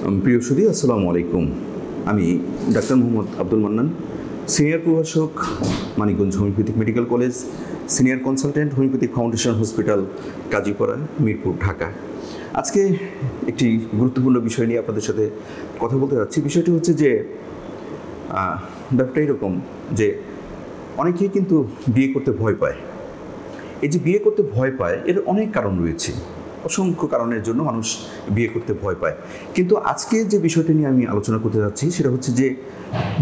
প্রিয় সুধী, আসসালামু আলাইকুম। আমি ডাক্তার মোহাম্মদ আব্দুল মান্নান, সিনিয়র প্রভাষক, Manikganj homeopathic medical college, senior consultant, homeopathic foundation hospital, Kazipara, Mirpur, Dhaka. আজকে একটি গুরুত্বপূর্ণ বিষয় নিয়ে আপনাদের সাথে কথা বলতে যাচ্ছি। বিষয়টি হচ্ছে যে ব্যাপারটা এরকম যে অনেকেই কিন্তু বিয়ে করতে ভয় পায়। এই যে বিয়ে করতে ভয় পায়, এর অনেক কারণ রয়েছে। অসংখ্য কারণের জন্য মানুষ বিয়ে করতে ভয় পায়। কিন্তু আজকে যে বিষয়টি নিয়ে আমি আলোচনা করতে যাচ্ছি সেটা হচ্ছে যে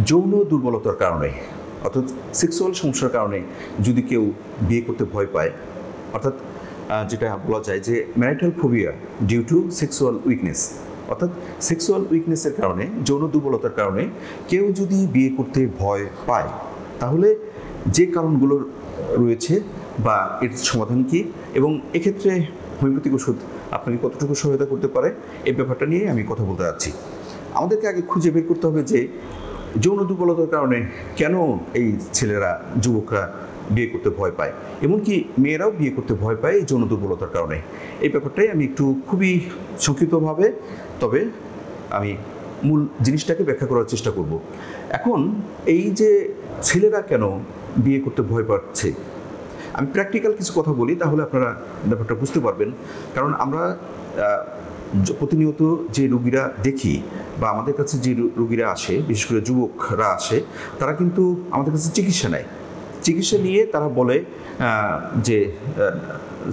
যৌন দুর্বলতার কারণে, অর্থাৎ সেক্সুয়াল সমস্যার কারণে যদি কেউ বিয়ে করতে ভয় পায়, অর্থাৎ যেটা বলা যায় যে marital phobia due to sexual weakness, অর্থাৎ সেক্সুয়াল উইকনেসের কারণে, যৌন দুর্বলতার কারণে কেউ যদি বিয়ে করতে ভয় পায়, তাহলে যে কারণগুলো রয়েছে বা এর সমাধান কী এবং এক্ষেত্রে হোমিওপ্যাথিক ওষুধ আপনাকে কতটুকু সহায়তা করতে পারে, এই ব্যাপারটা নিয়ে আমি কথা বলতে যাচ্ছি। আমাদেরকে আগে খুঁজে বের করতে হবে যে যৌন দুর্বলতার কারণে কেন এই ছেলেরা, যুবকরা বিয়ে করতে ভয় পায়, এমনকি মেয়েরাও বিয়ে করতে ভয় পায় এই যৌন দুর্বলতার কারণে। এই ব্যাপারটাই আমি একটু খুবই সংক্ষিপ্তভাবে, তবে আমি মূল জিনিসটাকে ব্যাখ্যা করার চেষ্টা করব। এখন এই যে ছেলেরা কেন বিয়ে করতে ভয় পাচ্ছে, আমি প্র্যাকটিক্যাল কিছু কথা বলি, তাহলে আপনারা ব্যাপারটা বুঝতে পারবেন। কারণ আমরা প্রতিনিয়ত যে রোগীরা দেখি বা আমাদের কাছে যে রোগীরা আসে, বিশেষ করে যুবকরা আসে, তারা কিন্তু আমাদের কাছে চিকিৎসা নেয়। চিকিৎসা নিয়ে তারা বলে যে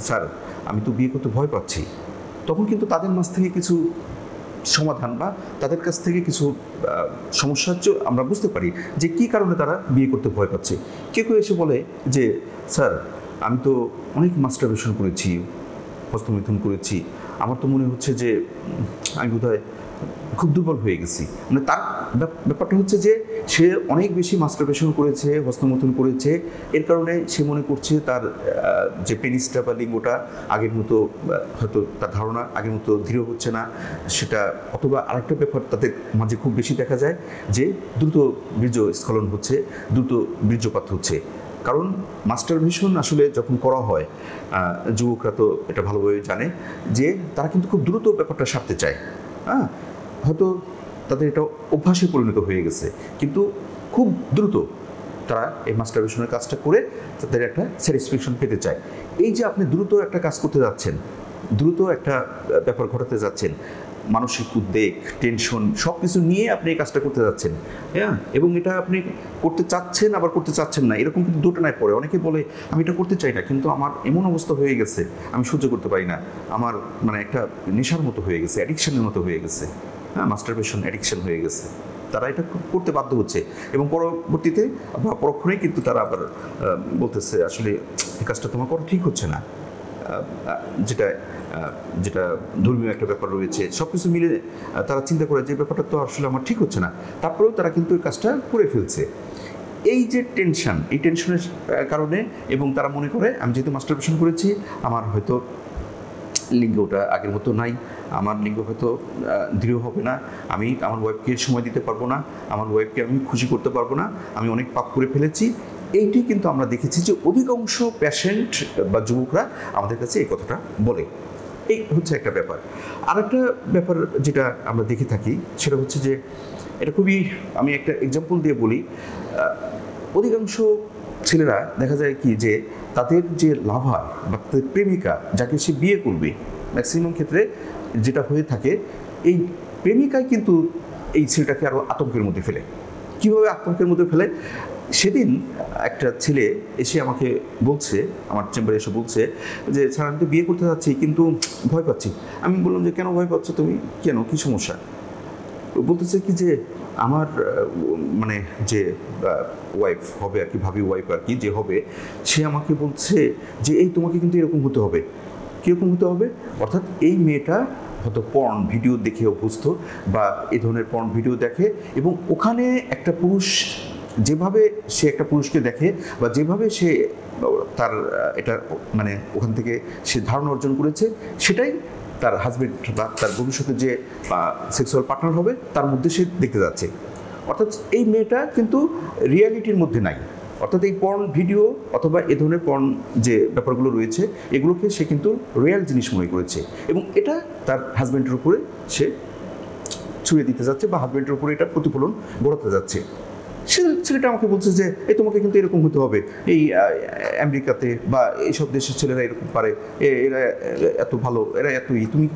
স্যার, আমি তো বিয়ে করতে ভয় পাচ্ছি। তখন কিন্তু তাদের মাঝ থেকে কিছু সমাধান বা তাদের কাছ থেকে কিছু সমস্যা আমরা বুঝতে পারি যে কী কারণে তারা বিয়ে করতে ভয় পাচ্ছে। কেউ কেউ এসে বলে যে স্যার, আমি তো অনেক মাস্টারবেশন করেছি, হস্তমিথুন করেছি, আমার তো মনে হচ্ছে যে আমি বোধহয় খুব দুর্বল হয়ে গেছি। মানে তার ব্যাপারটা হচ্ছে যে সে অনেক বেশি মাস্টারবেশন করেছে, হস্তমৈথুন করেছে, এর কারণে সে মনে করছে তার যে পেনিসটা বা লিঙ্গটা আগের মতো, হয়তো তার ধারণা আগের মতো দৃঢ় হচ্ছে না সেটা। অথবা আরেকটা ব্যাপার তাদের মাঝে খুব বেশি দেখা যায় যে দ্রুত বীর্যস্খলন হচ্ছে, দ্রুত বীর্যপাত হচ্ছে। কারণ মাস্টারবেশন আসলে যখন করা হয়, যুবকরা তো এটা ভালোভাবে জানে যে তারা কিন্তু খুব দ্রুত ব্যাপারটা সারতে চায়। হয়তো তাদের এটা অভ্যাসে পরিণত হয়ে গেছে, কিন্তু খুব দ্রুত তারা এই মাস্টারবেশনের কাজটা করে তাদের একটা স্যাটিসফ্যাকশন পেতে চায়। এই যে আপনি দ্রুত একটা কাজ করতে যাচ্ছেন, দ্রুত একটা ব্যাপার ঘটাতে যাচ্ছেন, মানসিক উদ্বেগ, টেনশন সব কিছু নিয়ে আপনি এই কাজটা করতে যাচ্ছেন, হ্যাঁ, এবং এটা আপনি করতে চাচ্ছেন আবার করতে চাচ্ছেন না, এরকম কিন্তু দুটো নাই পড়ে। অনেকে বলে আমি এটা করতে চাই না, কিন্তু আমার এমন অবস্থা হয়ে গেছে, আমি সহ্য করতে পারি না, আমার মানে একটা নেশার মতো হয়ে গেছে, অ্যাডিকশনের মতো হয়ে গেছে, হ্যাঁ, মাস্টারবেশন অ্যাডিকশন হয়ে গেছে। তারা এটা করতে বাধ্য হচ্ছে এবং পরবর্তীতে বা পরক্ষণেই কিন্তু তারা আবার বলতেছে আসলে এই কাজটা তোমার করা ঠিক হচ্ছে না, যেটা ধর্মীয় একটা ব্যাপার রয়েছে, সব কিছু মিলে তারা চিন্তা করে যে ব্যাপারটা তো আসলে আমার ঠিক হচ্ছে না, তারপরেও তারা কিন্তু এই কাজটা করে ফেলছে। এই যে টেনশন, এই টেনশনের কারণে, এবং তারা মনে করে আমি যেহেতু মাস্টারবেশন করেছি, আমার হয়তো লিঙ্গটা আগের মতো নাই, আমার লিঙ্গ হয়তো দৃঢ় হবে না, আমি আমার ওয়াইফকে সময় দিতে পারবো না, আমার ওয়াইফকে আমি খুশি করতে পারবো না, আমি অনেক পাপ করে ফেলেছি। এইটি কিন্তু আমরা দেখেছি যে অধিকাংশ পেশেন্ট বা যুবকরা আমাদের কাছে এই কথাটা বলে। এই হচ্ছে একটা ব্যাপার। আর একটা ব্যাপার যেটা আমরা দেখে থাকি সেটা হচ্ছে যে এটা খুবই, আমি একটা এক্সাম্পল দিয়ে বলি, অধিকাংশ ছেলেরা দেখা যায় কি যে তাদের যে লাভার বা তাদের প্রেমিকা যাকে সে বিয়ে করবে, ম্যাক্সিমাম ক্ষেত্রে যেটা হয়ে থাকে, এই প্রেমিকাই কিন্তু এই ছেলেটাকে আরও আতঙ্কের মধ্যে ফেলে। কীভাবে আতঙ্কের মধ্যে ফেলে? সেদিন একটা ছেলে এসে আমাকে বলছে, আমার চেম্বারে এসে বলছে যে স্যার, আমি তো বিয়ে করতে যাচ্ছি কিন্তু ভয় পাচ্ছি। আমি বললাম যে কেন ভয় পাচ্ছ তুমি, কেন, কী সমস্যা? বলতেছে কি যে আমার মানে যে ওয়াইফ হবে আর কি, ভাবি ওয়াইফ আর কি, যে হবে, সে আমাকে বলছে যে এই তোমাকে কিন্তু এরকম হতে হবে। কীরকম হতে হবে? অর্থাৎ এই মেয়েটা হয়তো পর্ন ভিডিও দেখে অভ্যস্ত বা এই ধরনের পর্ন ভিডিও দেখে, এবং ওখানে একটা পুরুষ যেভাবে সে একটা পুরুষকে দেখে বা যেভাবে সে তার এটা মানে ওখান থেকে সে ধারণা অর্জন করেছে, সেটাই তার হাজবেন্ড বা তার ভবিষ্যতে যে সেক্সুয়াল পার্টনার হবে তার মধ্যে সে দেখতে যাচ্ছে। অর্থাৎ এই মেয়েটা কিন্তু রিয়ালিটির মধ্যে নাই। অর্থাৎ এই পর্ন ভিডিও অথবা এ ধরনের পর্ন যে ব্যাপারগুলো রয়েছে, এগুলোকে সে কিন্তু রিয়েল জিনিস মনে করেছে, এবং এটা তার হাজবেন্ডের উপরে সে ছুঁয়ে দিতে যাচ্ছে বা হাজব্যান্ডের উপরে এটা প্রতিফলন ঘটাতে যাচ্ছে। ছেলেটা আমাকে বলছে যে এই তোমাকে কিন্তু এরকম হতে হবে, এই আমেরিকাতে বা এইসব দেশের ছেলেরা এরকম পারে, এরা এত ভালো, এরা এতই, তুমি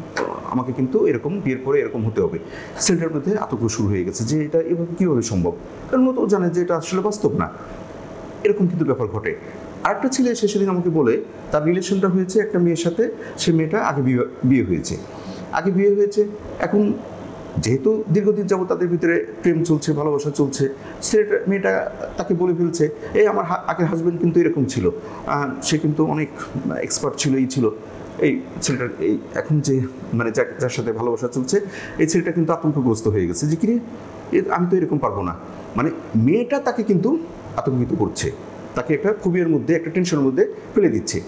আমাকে কিন্তু এরকম বিয়ের পরে এরকম হতে হবে। ছেলেটার মধ্যে আতঙ্ক শুরু হয়ে গেছে যে এটা এভাবে কীভাবে সম্ভব, কারণ ও তো জানে যে এটা আসলে বাস্তব না। এরকম কিন্তু ব্যাপার ঘটে। আরেকটা ছেলে সে সেদিন আমাকে বলে তার রিলেশনটা হয়েছে একটা মেয়ের সাথে, সে মেয়েটা আগে বিয়ে হয়েছে, এখন যেহেতু দীর্ঘদিন যাবত তাদের ভিতরে প্রেম চলছে, ভালোবাসা চলছে, মেয়েটা তাকে বলে ফেলছে এই আমার আগের হাজব্যান্ড কিন্তু এরকম ছিল, সে কিন্তু অনেক এক্সপার্ট ছিল, এই ছিল। এই ছেলেটার এই এখন যে মানে যার সাথে ভালোবাসা চলছে এই ছেলেটা কিন্তু আতঙ্কগ্রস্ত হয়ে গেছে যে কিরে আমি তো এরকম পারবো না। মানে মেয়েটা তাকে কিন্তু আতঙ্কিত করছে, তাকে একটা ক্ষোভের মধ্যে, একটা টেনশনের মধ্যে ফেলে দিচ্ছে।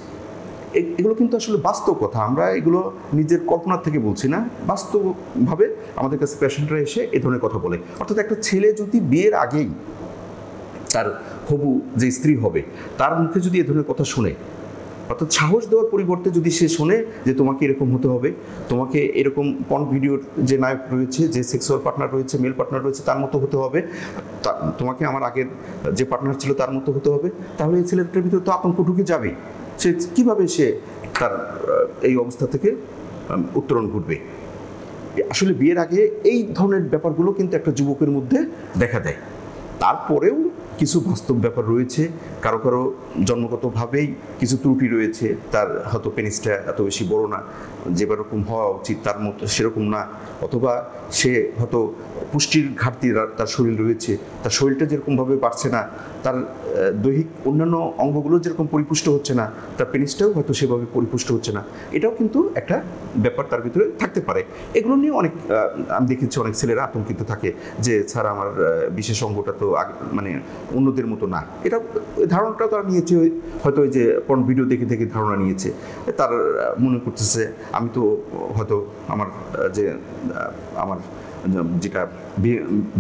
এগুলো কিন্তু আসলে বাস্তব কথা, আমরা এগুলো নিজের কল্পনার থেকে বলছি না, বাস্তবভাবে আমাদের কাছে পেশেন্টরা এসে এ ধরনের কথা বলে। অর্থাৎ একটা ছেলে যদি বিয়ের আগেই তার হবু যে স্ত্রী হবে তার মুখে যদি এ ধরনের কথা শুনে, অর্থাৎ সাহস দেওয়ার পরিবর্তে যদি সে শোনে যে তোমাকে এরকম হতে হবে, তোমাকে এরকম পর্ন ভিডিওর যে নায়ক রয়েছে, যে সেক্সুয়াল পার্টনার রয়েছে, মেল পার্টনার রয়েছে তার মতো হতে হবে, তোমাকে আমার আগের যে পার্টনার ছিল তার মতো হতে হবে, তাহলে এই ছেলেটার ভিতরে তো আতঙ্ক ঢুকে যাবেই। সে কীভাবে সে তার এই অবস্থা থেকে উত্তরণ ঘটবে? আসলে বিয়ের আগে এই ধরনের ব্যাপারগুলো কিন্তু একটা যুবকের মধ্যে দেখা দেয়। তারপরেও কিছু বাস্তব ব্যাপার রয়েছে, কারো কারো জন্মগতভাবেই কিছু ত্রুটি রয়েছে, তার হয়তো পেনিসটা এত বেশি বড় না, যেরকম হওয়া উচিত তার মতো সেরকম না, অথবা সে হয়তো পুষ্টির ঘাটতি তার শরীর রয়েছে, তার শরীরটা যেরকমভাবে বাড়ছে না, তার দৈহিক অন্যান্য অঙ্গগুলো যেরকম পরিপুষ্ট হচ্ছে না, তার পেনিসটাও হয়তো সেভাবে পরিপুষ্ট হচ্ছে না। এটাও কিন্তু একটা ব্যাপার তার ভিতরে থাকতে পারে। এগুলো নিয়ে অনেক আমি দেখেছি অনেক ছেলেরা আতঙ্কিত থাকে যে স্যার আমার বিশেষ অঙ্গটা তো মানে অন্যদের মতো না। এটা ধারণাটা তারা নিয়েছে হয়তো ওই যে পর্ন ভিডিও দেখে দেখে ধারণা নিয়েছে, তার মনে করতেছে আমি তো হয়তো আমার যেটা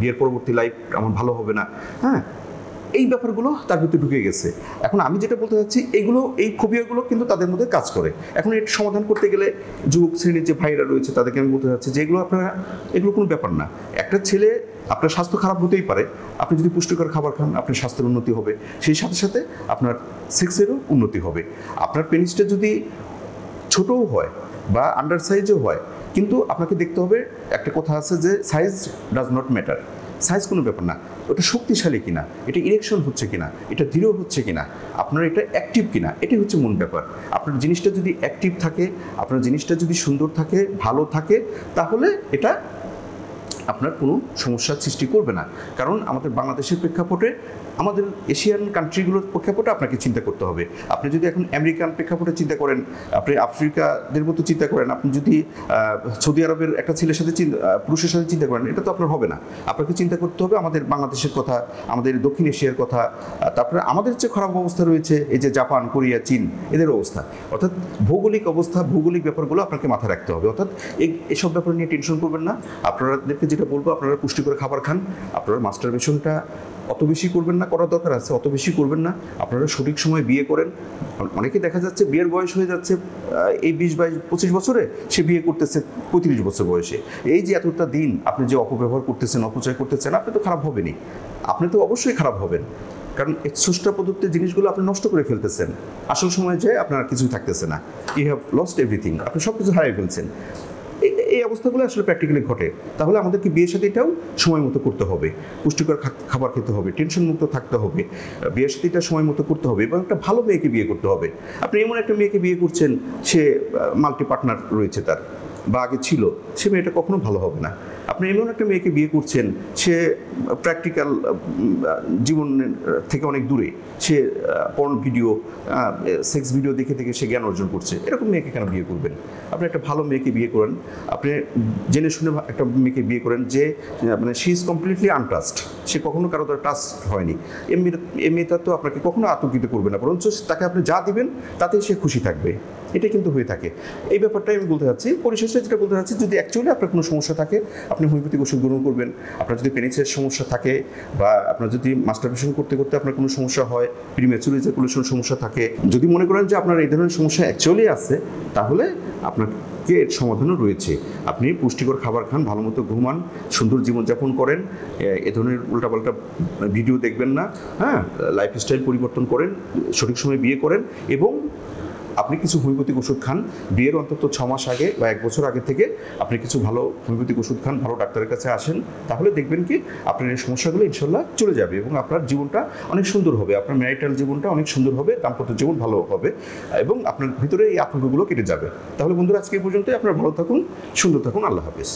বিয়ের পরবর্তী লাইফ আমার ভালো হবে না, হ্যাঁ, এই ব্যাপারগুলো তার ভিতরে ঢুকে গেছে। এখন আমি যেটা বলতে চাচ্ছি এই ফোবিয়াগুলো কিন্তু তাদের মধ্যে কাজ করে। এখন এর সমাধান করতে গেলে যুবক শ্রেণীর যে ভাইরা রয়েছে তাদেরকে আমি বলতে চাচ্ছি যে এগুলো কোনো ব্যাপার না। একটা ছেলে আপনার স্বাস্থ্য খারাপ হতেই পারে, আপনি যদি পুষ্টিকর খাবার খান আপনার স্বাস্থ্যের উন্নতি হবে, সেই সাথে সাথে আপনার সেক্সেরও উন্নতি হবে। আপনার পেনিসটা যদি ছোটও হয় বা আন্ডার সাইজও হয়, কিন্তু আপনাকে দেখতে হবে, একটা কথা আছে যে size does not matter, size কোনো ব্যাপার না, ওটা শক্তিশালী কিনা, এটা ইরেকশন হচ্ছে কিনা, এটা দৃঢ় হচ্ছে কিনা, আপনার এটা অ্যাক্টিভ কিনা, এটাই হচ্ছে মূল ব্যাপার। আপনার জিনিসটা যদি অ্যাক্টিভ থাকে, আপনার জিনিসটা যদি সুন্দর থাকে, ভালো থাকে, তাহলে এটা আপনার কোনো সমস্যার সৃষ্টি করবে না। কারণ আমাদের বাংলাদেশের প্রেক্ষাপটে, আমাদের এশিয়ান কান্ট্রিগুলোর প্রেক্ষাপটে আপনাকে চিন্তা করতে হবে। আপনি যদি এখন আমেরিকান প্রেক্ষাপটে চিন্তা করেন, আপনি আফ্রিকাদের মতো চিন্তা করেন, আপনি যদি সৌদি আরবের একটা ছেলের সাথে পুরুষের সাথে চিন্তা করেন, এটা তো আপনার হবে না। আপনাকে চিন্তা করতে হবে আমাদের বাংলাদেশের কথা, আমাদের দক্ষিণ এশিয়ার কথা, তারপরে আমাদের যে খারাপ অবস্থা রয়েছে এই যে জাপান, কোরিয়া, চীন, এদের অবস্থা, অর্থাৎ ভৌগোলিক অবস্থা, ভৌগোলিক ব্যাপারগুলো আপনাকে মাথায় রাখতে হবে। অর্থাৎ এইসব ব্যাপার নিয়ে টেনশন করবেন না। আপনাদেরকে যেটা বলবো, আপনারা পুষ্টিকর খাবার খান, আপনারা মাস্টারবেশনটা অত বেশি করবেন না, করার দরকার আছে অত বেশি করবেন না, আপনারা সঠিক সময় বিয়ে করেন। অনেকে দেখা যাচ্ছে বিয়ের বয়স হয়ে যাচ্ছে এই 20-22-25 বছরে, সে বিয়ে করতেছে 35 বছর বয়সে। এই যে এতটা দিন আপনি যে অপব্যবহার করতেছেন, অপচয় করতেছেন, আপনি তো খারাপ হবেনই, আপনি তো অবশ্যই খারাপ হবেন, কারণ এক্সট্রা প্রদত্তের জিনিসগুলো আপনি নষ্ট করে ফেলতেছেন। আসল সময় যে আপনার কিছুই থাকতেছে না, ইউ হ্যাভ লস্ট এভরিথিং, আপনি সব কিছু হারিয়ে ফেলছেন। এই অবস্থাগুলো আসলে প্র্যাকটিক্যালি ঘটে। তাহলে আমাদেরকে বিয়ের সাথীটাও সময় মতো করতে হবে, পুষ্টিকর খাবার খেতে হবে, টেনশন মুক্ত থাকতে হবে, বিয়ের সাথীটা সময় মতো করতে হবে, এবং একটা ভালো মেয়েকে বিয়ে করতে হবে। আপনি এমন একটা মেয়েকে বিয়ে করছেন, সে মাল্টি পার্টনার রয়েছে তার, বা আগে ছিল, সে মেয়েটা কখনো ভালো হবে না। আপনি এমন একটা মেয়েকে বিয়ে করছেন, সে প্র্যাকটিক্যাল জীবনের থেকে অনেক দূরে, সে পর্ন ভিডিও, সেক্স ভিডিও দেখে দেখে সে জ্ঞান অর্জন করছে, এরকম মেয়েকে কেন বিয়ে করবেন? আপনি একটা ভালো মেয়েকে বিয়ে করেন, আপনি জেনে শুনে একটা মেয়েকে বিয়ে করেন যে মানে শি ইজ কমপ্লিটলি আনট্রাস্ট, সে কখনো কারো দ্বারা টাচ হয়নি। এই মেয়েটা তো আপনাকে কখনো আতঙ্কিত করবে না, বরঞ্চ তাকে আপনি যা দিবেন তাতেই সে খুশি থাকবে। এটা কিন্তু হয়ে থাকে। এই ব্যাপারটাই আমি বলতে চাচ্ছি। পরিশেষে যেটা বলতে চাচ্ছি, যদি অ্যাকচুয়ালি আপনার কোনো সমস্যা থাকে আপনি হোমিওপ্যাথিক ওষুধ গ্রহণ করবেন। আপনার যদি পেনিসের সমস্যা থাকে বা আপনার যদি মাস্টারবেশন করতে করতে আপনার কোনো সমস্যা হয়, প্রিম্যাচুর ইজাকুলেশন সমস্যা থাকে, যদি মনে করেন যে আপনার এই ধরনের সমস্যা অ্যাকচুয়ালি আছে, তাহলে আপনাকে এর সমাধানও রয়েছে। আপনি পুষ্টিকর খাবার খান, ভালো মতো ঘুমান, সুন্দর জীবনযাপন করেন, এ ধরনের উল্টাপাল্টা ভিডিও দেখবেন না, হ্যাঁ, লাইফস্টাইল পরিবর্তন করেন, সঠিক সময়ে বিয়ে করেন এবং আপনি কিছু হোমিওপ্যাথিক ওষুধ খান। বিয়ের অন্তত 6 মাস আগে বা 1 বছর আগে থেকে আপনি কিছু ভালো হোমিওপ্যাথিক ওষুধ খান, ভালো ডাক্তারের কাছে আসেন, তাহলে দেখবেন কি আপনার এই সমস্যাগুলো ইনশাল্লাহ চলে যাবে এবং আপনার জীবনটা অনেক সুন্দর হবে, আপনার ম্যারিটাল জীবনটা অনেক সুন্দর হবে, দাম্পত্য জীবন ভালো হবে এবং আপনার ভিতরে এই আতঙ্কগুলো কেটে যাবে। তাহলে বন্ধুরা, আজকে এই পর্যন্তই। আপনারা ভালো থাকুন, সুন্দর থাকুন। আল্লাহ হাফেজ।